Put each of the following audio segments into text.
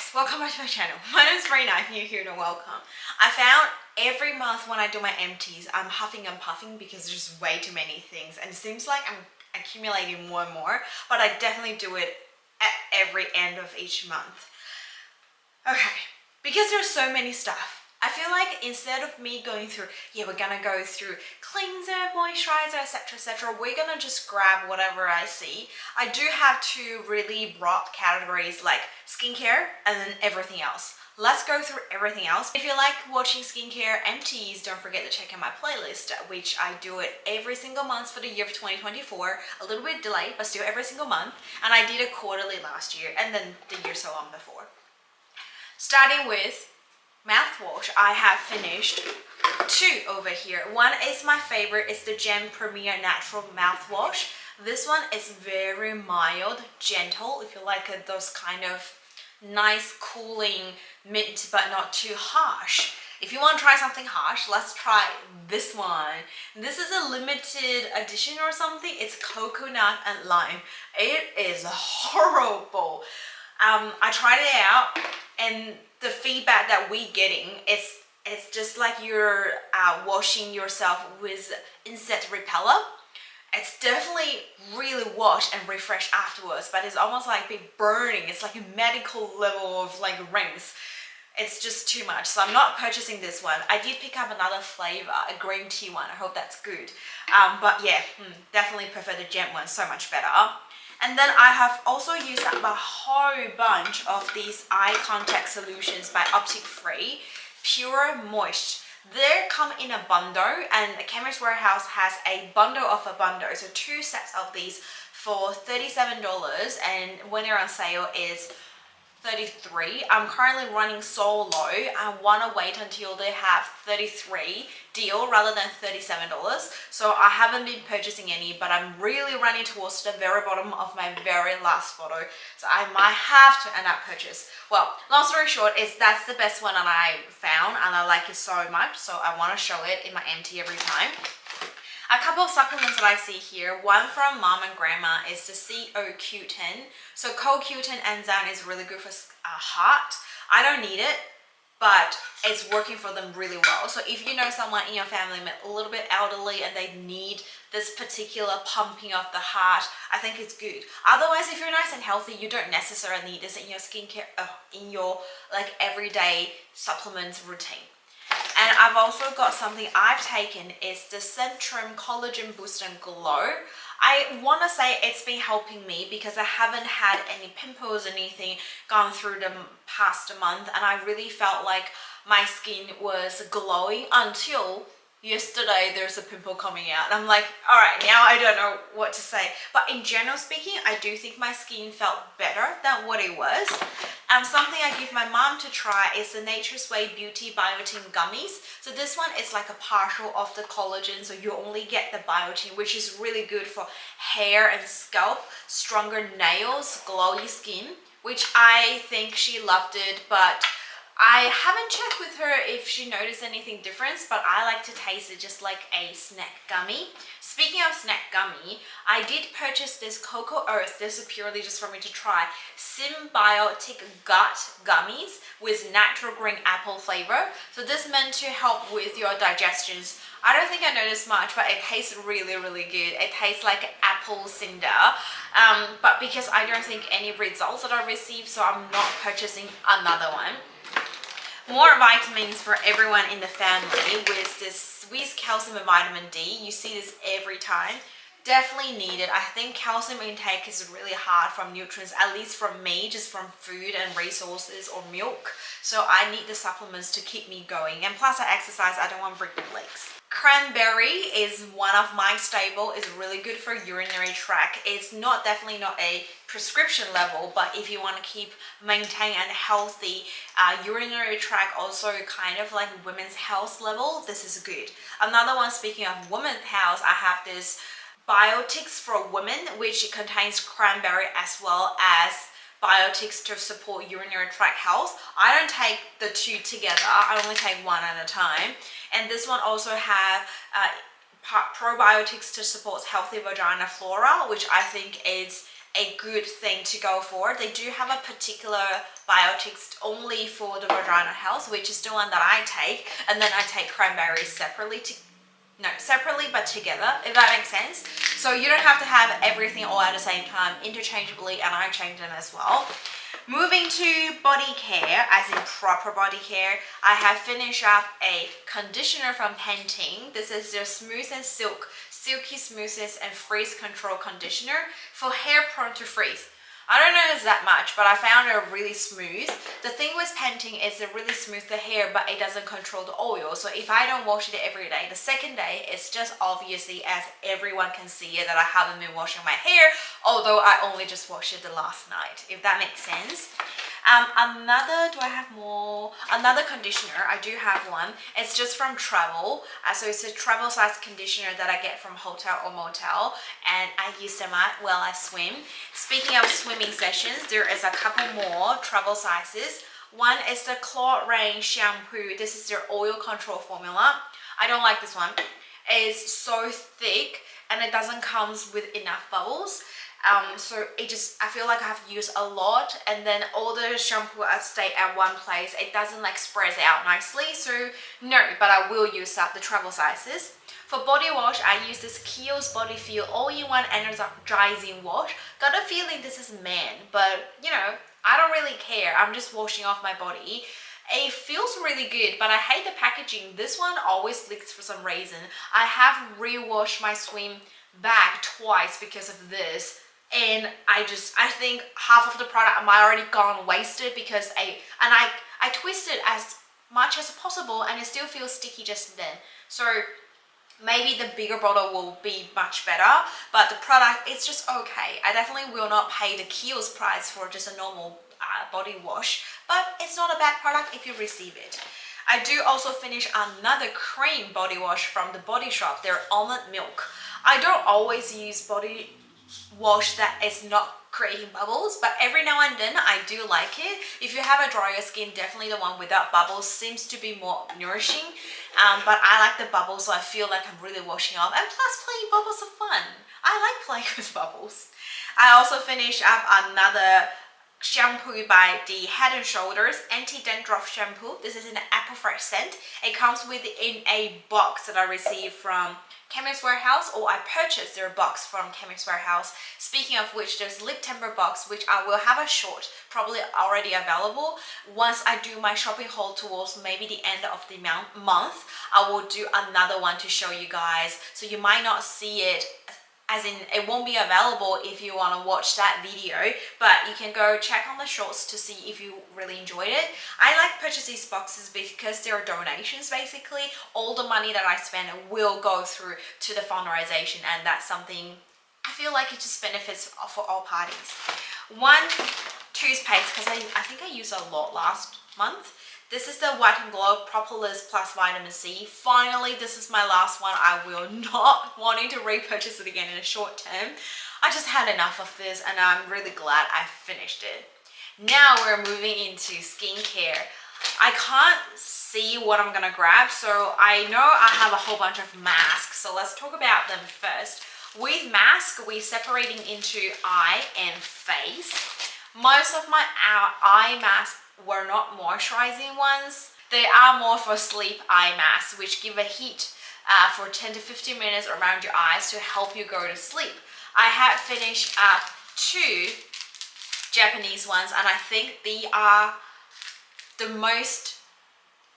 guys, welcome back to my channel. My name is Rena. If you're here, then welcome. I found every month when I do my empties, I'm huffing and puffing because there's way too many things and it seems like I'm accumulating more and more, but I definitely do it at every end of each month. Okay, because there's so many stuff, I feel like instead of me going through, we're gonna go through cleanser, moisturizer, etc, we're gonna just grab whatever I see. I do have two really broad categories like skincare and then everything else. Let's go through everything else. If you like watching skincare empties, don't forget to check out my playlist, which I do it every single month for the year of 2024. A little bit delayed, but still every single month. And I did it quarterly last year and then the year so on before. Starting with mouthwash, I have finished two over here. One is my favorite, it's the Gem Premier Natural Mouthwash. This one is very mild, gentle, if you like those kind of nice cooling mint but not too harsh. If you want to try something harsh, let's try this one. This is a limited edition or something. It's coconut and lime. It is horrible. I tried it out and the feedback that we're getting is it's just like you're washing yourself with insect repeller. It's definitely really wash and refresh afterwards, but it's almost like big burning. It's like a medical level of like rinse. It's just too much, so I'm not purchasing this one. I did pick up another flavor, a green tea one. I hope that's good. But yeah, definitely prefer the Gem one, so much better. And then I have also used up a whole bunch of these eye contact solutions by Optic Free, Pure Moist. They come in a bundle and Chemist Warehouse has a bundle of a bundle. So two sets of these for $37 and when they're on sale is $33. I'm currently running so low. I want to wait until they have $33 deal rather than $37. So I haven't been purchasing any, but I'm really running towards the very bottom of my very last photo. So I might have to end up purchase. Well, long story short is that's the best one that I found and I like it so much. So I want to show it in my empty every time. A couple of supplements that I see here. One from Mom and Grandma is the CoQ10. So CoQ10 enzyme is really good for heart. I don't need it, but it's working for them really well. So if you know someone in your family a little bit elderly and they need this particular pumping of the heart, I think it's good. Otherwise, if you're nice and healthy, you don't necessarily need this in your skincare, in your like everyday supplements routine. And I've also got something I've taken is the Centrum Collagen Boost and Glow. I want to say it's been helping me because I haven't had any pimples or anything gone through the past month. And I really felt like my skin was glowing until yesterday there's a pimple coming out. I'm like, all right, now I don't know what to say. But in general speaking, I do think my skin felt better than what it was. Something I give my mom to try is the Nature's Way Beauty Biotin Gummies. So this one is like a partial of the collagen, so you only get the biotin, which is really good for hair and scalp, stronger nails, glowy skin, which I think she loved it, but I haven't checked with her if she noticed anything different, but I like to taste it just like a snack gummy. Speaking of snack gummy, I did purchase this Cocoa Earth. This is purely just for me to try. Symbiotic Gut Gummies with natural green apple flavor. So this meant to help with your digestions. I don't think I noticed much, but it tastes really, really good. It tastes like apple cinder. But because I don't think any results that I received, so I'm not purchasing another one. More vitamins for everyone in the family with this Swiss calcium and vitamin D. You see this every time. Definitely needed. I think calcium intake is really hard from nutrients, at least from me, just from food and resources or milk. So I need the supplements to keep me going. And plus I exercise, I don't want to break my legs. Cranberry is one of my staple. It's really good for urinary tract. It's definitely not a prescription level, but if you want to maintain a healthy urinary tract, also kind of like women's health level, this is good. Another one, speaking of women's health, I have this Biotics for Women, which contains cranberry as well as biotics to support urinary tract health. I don't take the two together. I only take one at a time. And this one also have probiotics to support healthy vagina flora, which I think is a good thing to go for. They do have a particular biotics only for the vagina health, which is the one that I take, and then I take cranberries separately separately but together, if that makes sense. So you don't have to have everything all at the same time, interchangeably, and I change them as well. Moving to body care, as in proper body care, I have finished up a conditioner from Pantene. This is their Smooth and Silky Smoothness and Freeze Control Conditioner for hair prone to freeze. I don't know if it's that much, but I found it really smooth. The thing with Pantene is it really smooths the hair, but it doesn't control the oil. So if I don't wash it every day, the second day, it's just obviously, as everyone can see it, that I haven't been washing my hair, although I only just washed it the last night, if that makes sense. Do I have more? Another conditioner, I do have one. It's just from Travel. So it's a travel size conditioner that I get from hotel or motel, and I use them while I swim. Speaking of swimming sessions, there is a couple more travel sizes. One is the Claw Rain shampoo. This is their oil control formula. I don't like this one. It's so thick and it doesn't come with enough bubbles. So I feel like I have to use a lot, and then all the shampoo stay at one place. It doesn't like spread out nicely, so no, but I will use up the travel sizes. For body wash, I use this Kiehl's Body Feel All-in-One Energizing Wash. Got a feeling this is man, but you know, I don't really care. I'm just washing off my body. It feels really good, but I hate the packaging. This one always leaks for some reason. I have re-washed my swim bag twice because of this, and I think half of the product might already gone wasted because I twisted as much as possible and it still feels sticky just then. So maybe the bigger bottle will be much better, but the product, it's just okay. I definitely will not pay the Kiehl's price for just a normal body wash, but it's not a bad product if you receive it. I do also finish another cream body wash from the Body Shop, their almond milk. I don't always use body wash that is not creating bubbles, but every now and then I do like it. If you have a drier skin, definitely the one without bubbles seems to be more nourishing, but I like the bubbles, so I feel like I'm really washing off, and plus playing bubbles are fun. I like playing with bubbles. I also finished up another shampoo by the Head & Shoulders anti-dandruff shampoo. This is an apple fresh scent. It comes in a box that I received from Chemist Warehouse, or I purchased their box from Chemist Warehouse. Speaking of which, there's lip temper box, which I will have a short, probably already available. Once I do my shopping haul towards maybe the end of the month, I will do another one to show you guys. So you might not see it, as in it won't be available if you want to watch that video, but you can go check on the shorts to see if you really enjoyed it. I like purchasing these boxes because they're donations basically. All the money that I spend will go through to the fundraisation, and that's something I feel like it just benefits for all parties. One toothpaste, because I think I used a lot last month. This is the White and Glow Propolis Plus Vitamin C. Finally, this is my last one. I will not wanting to repurchase it again in a short term. I just had enough of this, and I'm really glad I finished it. Now we're moving into skincare. I can't see what I'm gonna grab, so I know I have a whole bunch of masks, so let's talk about them first. With mask, we're separating into eye and face. Most of my eye masks were not moisturizing ones. They are more for sleep eye masks, which give a heat for 10 to 15 minutes around your eyes to help you go to sleep. I had finished up 2 Japanese ones, and I think they are the most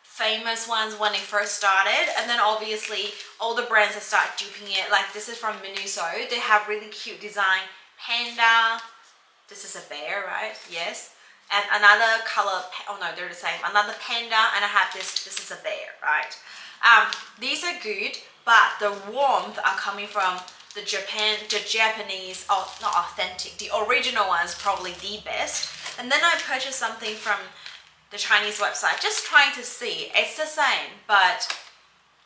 famous ones when it first started, and then obviously all the brands that start duping it. Like this is from Miniso. They have really cute design. Panda. This is a bear, right? Yes. And another color, oh no, they're the same. Another panda, and I have this is a bear, right? These are good, but the warmth are coming from the Japanese, oh, not authentic, the original ones, probably the best. And then I purchased something from the Chinese website, just trying to see. It's the same, but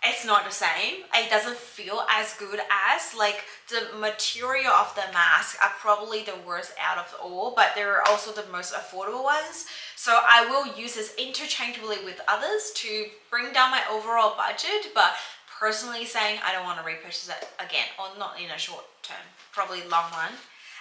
it's not the same. It doesn't feel as good as, like, the material of the mask are probably the worst out of all, but they're also the most affordable ones. So I will use this interchangeably with others to bring down my overall budget, but personally saying I don't want to repurchase it again, or not in a short term, probably long run.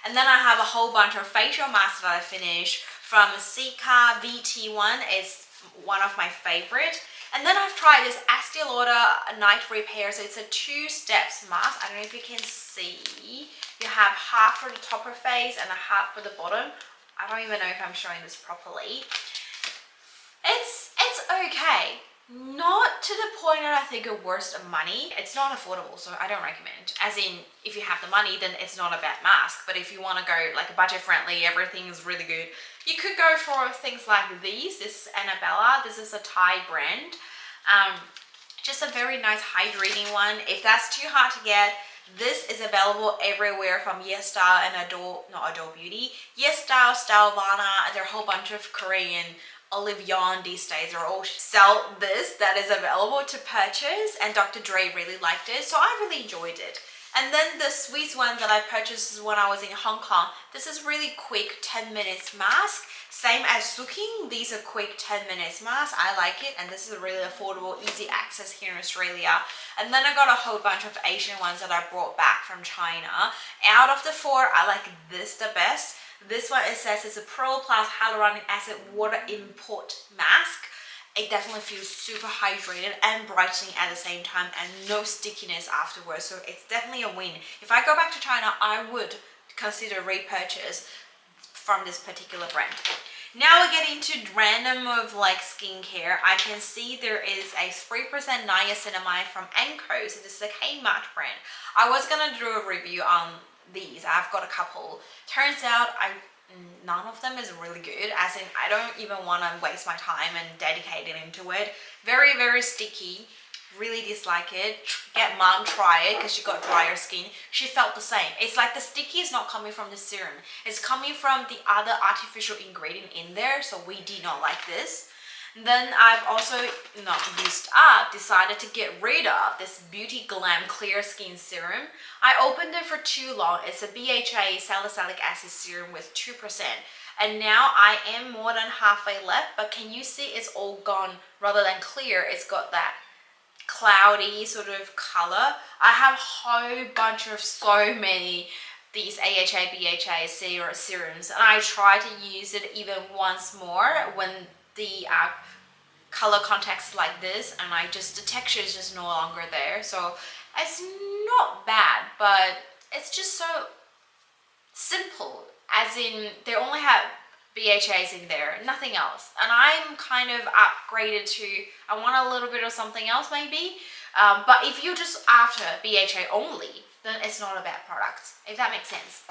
And then I have a whole bunch of facial masks that I finished from Sika VT1. It's one of my favorite. And then I've tried this Estee Lauder Night Repair. So it's a 2-steps mask. I don't know if you can see. You have half for the top of face and a half for the bottom. I don't even know if I'm showing this properly. It's okay. Not to the point that I think it's worth the money. It's not affordable, so I don't recommend. As in, if you have the money, then it's not a bad mask. But if you want to go like a budget friendly, everything is really good, you could go for things like these. This is Annabella. This is a Thai brand. Just a very nice hydrating one. If that's too hard to get, this is available everywhere from Yesstyle and Adore Beauty. Yesstyle, Stylevana, there are a whole bunch of Korean Olive Yarn these days. They all sell this that is available to purchase, and Dr. Dre really liked it, so I really enjoyed it. And then the Swiss one that I purchased when I was in Hong Kong. This is really quick 10 minutes mask. Same as Suking. These are quick 10 minutes mask. I like it, and this is really affordable, easy access here in Australia. And then I got a whole bunch of Asian ones that I brought back from China. Out of the 4, I like this the best. This one, it says it's a Pearl Plus Hyaluronic Acid Water Import Mask. It definitely feels super hydrated and brightening at the same time, and no stickiness afterwards. So it's definitely a win. If I go back to China, I would consider repurchase from this particular brand. Now we get into random of like skincare. I can see there is a 3% niacinamide from Anko. So this is a Kmart brand. I was gonna do a review on these. I've got a couple. Turns out none of them is really good, as in I don't even want to waste my time and dedicate it into it. Very, very sticky. Really dislike it. Get mom try it because she got drier skin. She felt the same. It's like the sticky is not coming from the serum. It's coming from the other artificial ingredient in there, so we did not like this. Then I've also not used up, decided to get rid of this Beauty Glam Clear Skin Serum. I opened it for too long. It's a BHA salicylic acid serum with 2%. And now I am more than halfway left, but can you see it's all gone? Rather than clear, it's got that cloudy sort of color. I have a whole bunch of so many these AHA, BHA serums, and I try to use it even once more when the color context like this, and the texture is just no longer there. So it's not bad, but it's just so simple, as in they only have BHAs in there, nothing else. And I'm kind of upgraded to, I want a little bit of something else maybe. But if you're just after BHA only, then it's not a bad product, if that makes sense.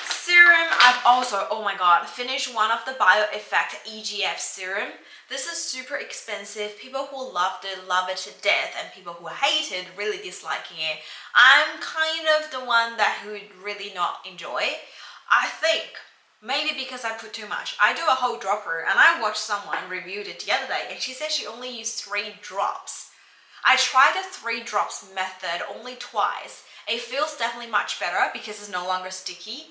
Serum, I've also, oh my god, finished one of the Bio Effect EGF serum. This is super expensive. People who loved it love it to death, and people who hate it really disliking it. I'm kind of the one that would really not enjoy. I think maybe because I put too much. I do a whole dropper, and I watched someone reviewed it the other day, and she said she only used 3 drops. I tried the 3 drops method only twice. It feels definitely much better because it's no longer sticky.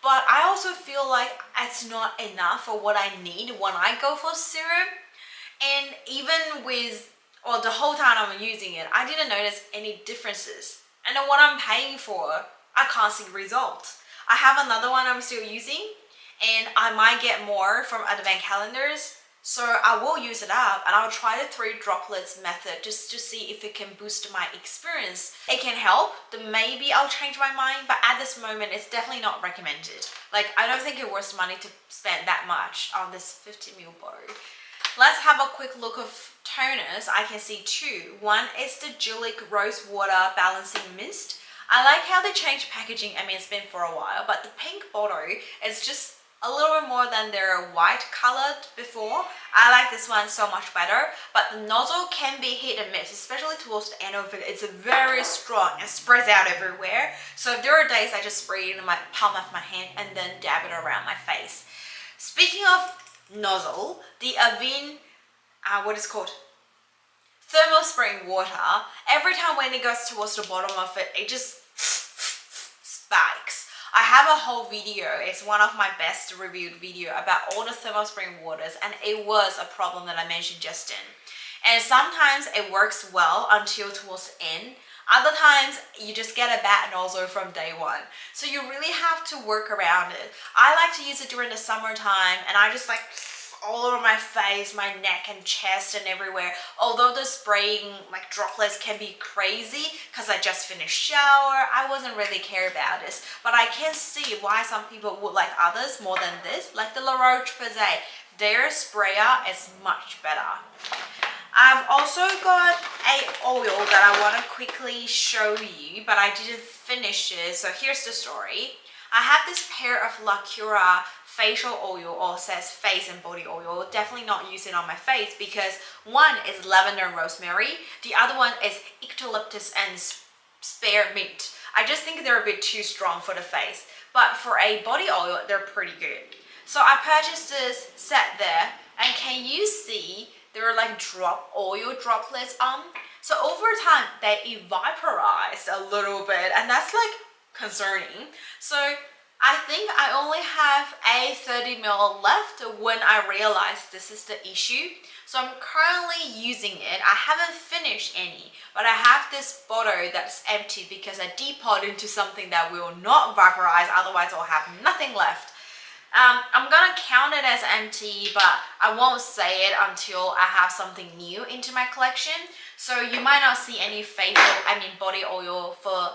But I also feel like it's not enough for what I need when I go for serum. And even with, well, the whole time I'm using it, I didn't notice any differences. And then what I'm paying for, I can't see results. I have another one I'm still using, and I might get more from advent calendars. So I will use it up, and I'll try the 3 droplets method just to see if it can boost my experience. It can help, then maybe I'll change my mind, but at this moment, it's definitely not recommended. Like, I don't think it's worth money to spend that much on this 50ml bottle. Let's have a quick look of toners. I can see 2. One is the Julic Rose Water Balancing Mist. I like how they changed packaging. I mean, it's been for a while, but the pink bottle is just a little bit more than their white colored before. I like this one so much better, but the nozzle can be hit and miss, especially towards the end of it. It's very strong and spreads out everywhere. So if there are days I just spray it in my palm of my hand and then dab it around my face. Speaking of nozzle, the Avene, what is it called? Thermal spraying water. Every time when it goes towards the bottom of it, it just spikes. I have a whole video, it's one of my best reviewed video about all the thermal spring waters, and it was a problem that I mentioned just in. And sometimes it works well until towards the end. Other times you just get a bad nozzle from day one. So you really have to work around it. I like to use it during the summertime, and I just like all over my face, my neck and chest and everywhere. Although the spraying like droplets can be crazy because I just finished shower, I wasn't really care about this. But I can see why some people would like others more than this. Like the La Roche-Posay, their sprayer is much better. I've also got a oil that I want to quickly show you, but I didn't finish it. So here's the story. I have this pair of La Cura facial oil, or says face and body oil. Definitely not use it on my face because one is lavender and rosemary, the other one is eucalyptus and spearmint. I just think they're a bit too strong for the face, but for a body oil they're pretty good. So I purchased this set there, and can you see there are like oil droplets on? So over time they evaporized a little bit, and that's like concerning. So I think I only have a 30 ml left when I realized this is the issue. So I'm currently using it. I haven't finished any, but I have this bottle that's empty because I depot into something that will not vaporize, otherwise I'll have nothing left. I'm gonna count it as empty, but I won't say it until I have something new into my collection. So you might not see any body oil for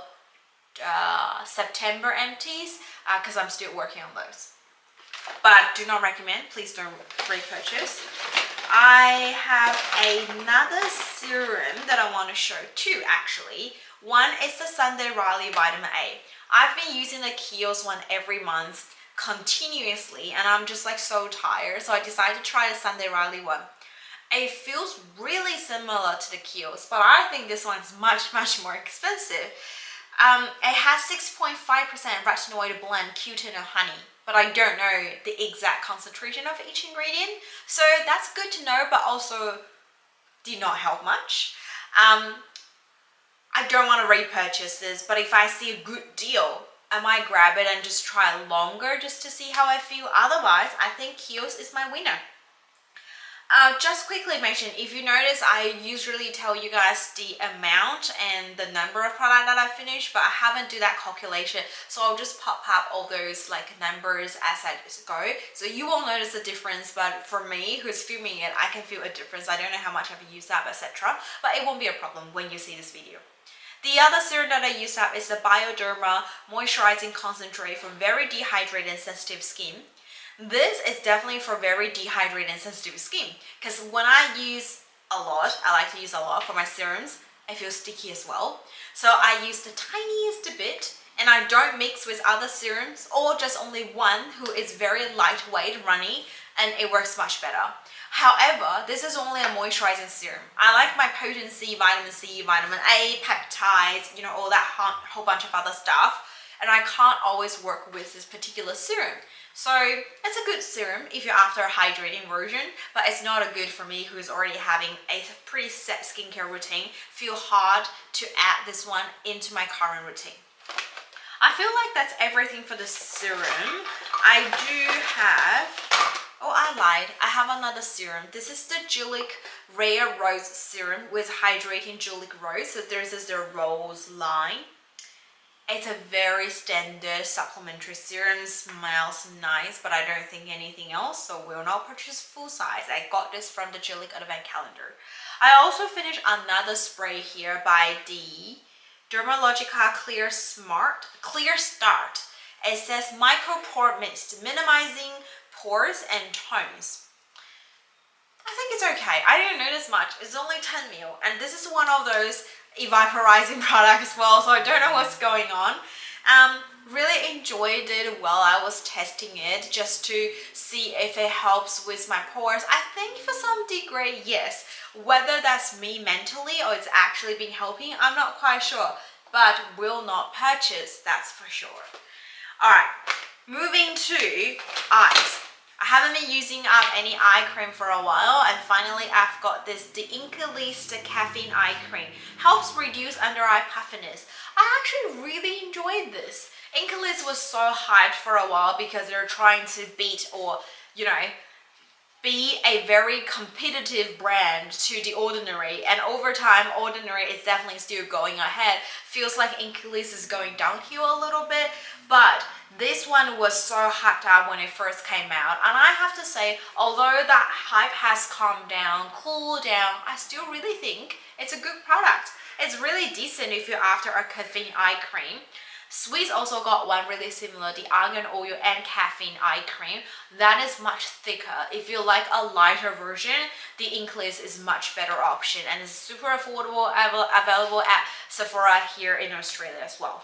September empties because I'm still working on those, but I do not recommend. Please don't repurchase. I have another serum that I want to show too, actually. One is the Sunday Riley Vitamin A. I've been using the Kiehl's one every month continuously, and I'm just like so tired, so I decided to try the Sunday Riley one. It feels really similar to the Kiehl's, but I think this one's much more expensive. It has 6.5% retinoid blend, Q10 and honey, but I don't know the exact concentration of each ingredient, so that's good to know, but also did not help much. I don't want to repurchase this, but if I see a good deal, I might grab it and just try longer just to see how I feel. Otherwise, I think Kiehl's is my winner. Just quickly mention, if you notice, I usually tell you guys the amount and the number of product that I finished, but I haven't do that calculation, so I'll just pop up all those like numbers as I just go, so you won't notice the difference. But for me, who's filming it, I can feel a difference. I don't know how much I've used up, etc., but it won't be a problem when you see this video. The other serum that I used up is the Bioderma Moisturizing Concentrate for very dehydrated and sensitive skin. This is definitely for very dehydrated and sensitive skin, because when I use a lot, I like to use a lot for my serums, I feel sticky as well. So I use the tiniest bit, and I don't mix with other serums, or just only one who is very lightweight, runny, and it works much better. However, this is only a moisturizing serum. I like my potency, vitamin C, vitamin A, peptides, you know, all that whole bunch of other stuff, and I can't always work with this particular serum. So it's a good serum if you're after a hydrating version, but it's not a good for me who's already having a pretty set skincare routine. Feel hard to add this one into my current routine. I feel like that's everything for the serum. I do have, oh, I lied, I have another serum. This is the Julic Rare Rose Serum with Hydrating Julic Rose. So this is the rose line. It's a very standard supplementary serum, smells nice, but I don't think anything else, so will not purchase full size. I got this from the Julic Advent Calendar. I also finished another spray here by the Dermalogica Clear Start. It says micro pore mist, minimizing pores and tones. I think it's okay. I didn't notice much. It's only 10 ml, and this is one of those evaporizing product as well, so I don't know what's going on. Really enjoyed it while I was testing it, just to see if it helps with my pores. I think for some degree, yes. Whether that's me mentally or it's actually been helping, I'm not quite sure, but will not purchase, that's for sure. Alright, moving to eyes. I haven't been using up any eye cream for a while, and finally I've got this the Inkleast Caffeine Eye Cream. Helps reduce under eye puffiness. I actually really enjoyed this. Inkleast was so hyped for a while because they're trying to beat, or you know, be a very competitive brand to the Ordinary, and over time Ordinary is definitely still going ahead. Feels like Inklease is going downhill a little bit, but this one was so hyped up when it first came out, and I have to say, although that hype has calmed down, cooled down, I still really think it's a good product. It's really decent if you're after a caffeine eye cream. Sweets also got one really similar, the argan oil and caffeine eye cream. That is much thicker. If you like a lighter version, the Inklease is much better option, and it's super affordable, available at Sephora here in Australia as well.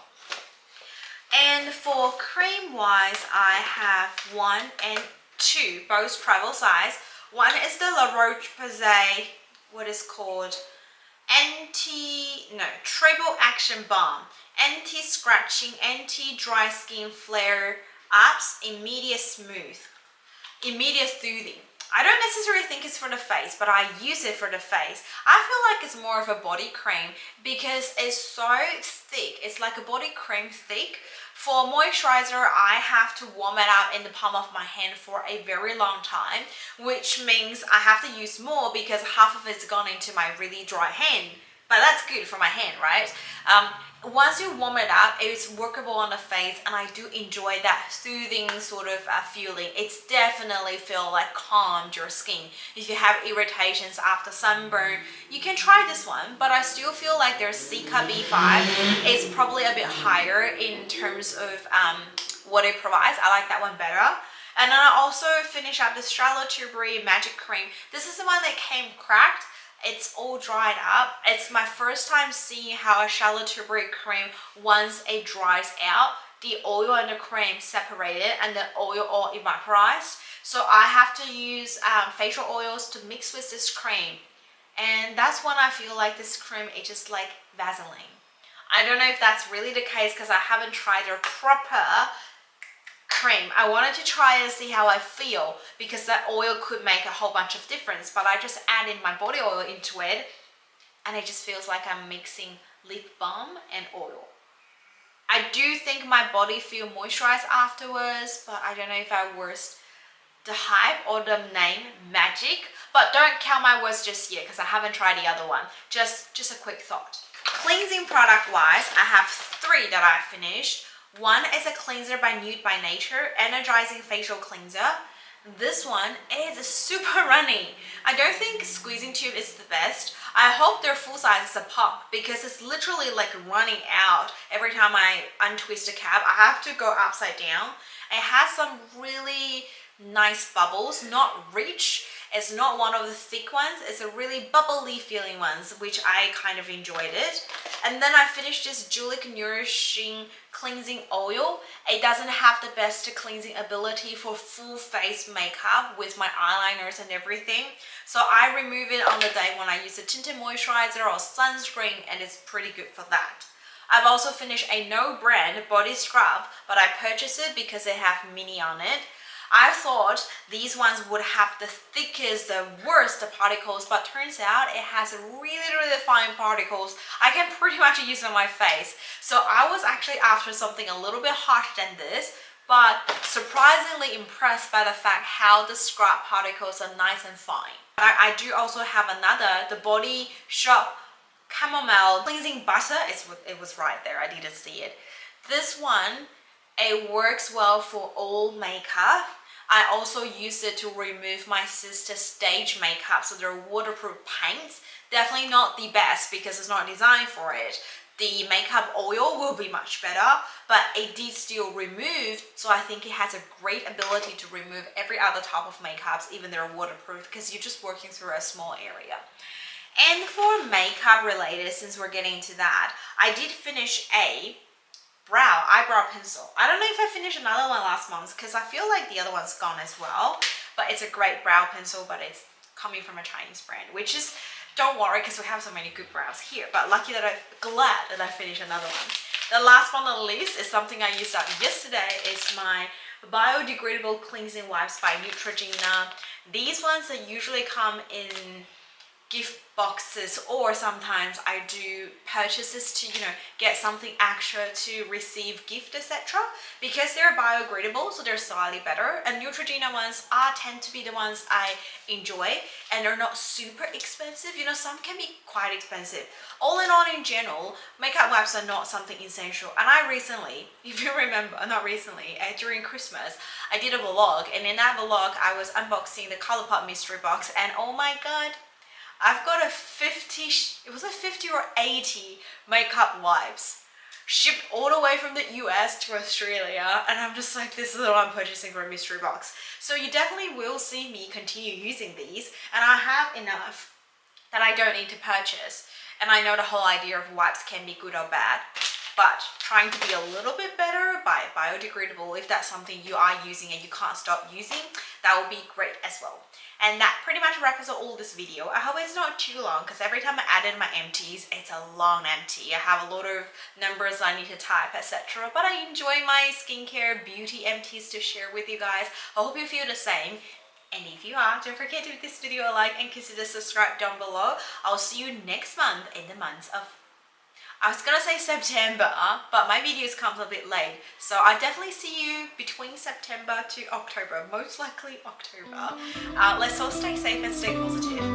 And for cream wise, I have 1 and 2, both travel size. One is the La Roche-Posay, what is called Triple Action Balm. Anti-scratching, anti-dry skin flare ups, immediate smooth, immediate soothing. I don't necessarily think it's for the face, but I use it for the face. I feel like it's more of a body cream because it's so thick. It's like a body cream thick. For moisturizer, I have to warm it up in the palm of my hand for a very long time, which means I have to use more because half of it's gone into my really dry hand. But that's good for my hand, right? Once you warm it up, it's workable on the face, and I do enjoy that soothing sort of feeling. It's definitely feel like calmed your skin. If you have irritations after sunburn, you can try this one, but I still feel like their Cica B5 is probably a bit higher in terms of what it provides. I like that one better. And then I also finish up the Charlotte Tilbury Magic Cream. This is the one that came cracked. It's all dried up. It's my first time seeing how a Charlotte Tilbury cream, once it dries out, the oil and the cream separated and the oil all evaporized. So I have to use facial oils to mix with this cream. And that's when I feel like this cream is just like Vaseline. I don't know if that's really the case because I haven't tried their proper cream. I wanted to try and see how I feel because that oil could make a whole bunch of difference, but I just add in my body oil into it and it just feels like I'm mixing lip balm and oil. I do think my body feel moisturized afterwards, but I don't know if I worst the hype or the name Magic, but don't count my words just yet because I haven't tried the other one. Just a quick thought. Cleansing product wise, I have 3 that I finished. One is a cleanser by Nude by Nature, energizing facial cleanser. This one is super runny. I don't think squeezing tube is the best. I hope their full size is a pump because it's literally like running out every time I untwist a cap. I have to go upside down. It has some really nice bubbles, not rich. It's not one of the thick ones. It's a really bubbly feeling ones, which I kind of enjoyed it. And then I finished this Julic Nourishing Cleansing Oil. It doesn't have the best cleansing ability for full face makeup with my eyeliners and everything. So I remove it on the day when I use a tinted moisturizer or sunscreen, and it's pretty good for that. I've also finished a no brand body scrub, but I purchased it because it have mini on it. I thought these ones would have the thickest, the worst particles, but turns out it has really fine particles. I can pretty much use it on my face. So I was actually after something a little bit harsh than this, but surprisingly impressed by the fact how the scrub particles are nice and fine. I do also have another, the Body Shop Chamomile Cleansing Butter. It was right there, I didn't see it. This one, it works well for all makeup. I also use it to remove my sister's stage makeup, so they're waterproof paints. Definitely not the best because it's not designed for it. The makeup oil will be much better, but it did still remove, so I think it has a great ability to remove every other type of makeups, even they're waterproof, because you're just working through a small area. And for makeup related, since we're getting to that, I did finish a eyebrow pencil. I don't know if I finished another one last month because I feel like the other one's gone as well, but it's a great brow pencil, but it's coming from a Chinese brand, which is, don't worry because we have so many good brows here, but glad that I finished another one. The last but not least is something I used up yesterday. It's my biodegradable cleansing wipes by Neutrogena. These ones that usually come in gift boxes, or sometimes I do purchases to, you know, get something extra to receive gift, etc. Because they're biodegradable, so they're slightly better, and Neutrogena ones tend to be the ones I enjoy, and they're not super expensive. You know, some can be quite expensive. All in all, in general, makeup wipes are not something essential. And I recently, if you remember, not recently, during Christmas, I did a vlog, and in that vlog I was unboxing the Colourpop mystery box, and oh my god, I've got a 50, it was a 50 or 80 makeup wipes shipped all the way from the US to Australia, and I'm just like, this is what I'm purchasing for a mystery box. So you definitely will see me continue using these, and I have enough that I don't need to purchase. And I know the whole idea of wipes can be good or bad, but trying to be a little bit better by biodegradable, if that's something you are using and you can't stop using, that would be great as well. And that pretty much wraps up all this video. I hope it's not too long, because every time I add in my empties, it's a long empty. I have a lot of numbers I need to type, etc. But I enjoy my skincare beauty empties to share with you guys. I hope you feel the same. And if you are, don't forget to give this video a like and consider subscribe down below. I'll see you next month in the months of, I was gonna say September, but my videos comes a bit late. So I definitely see you between September to October, most likely October. Let's all stay safe and stay positive.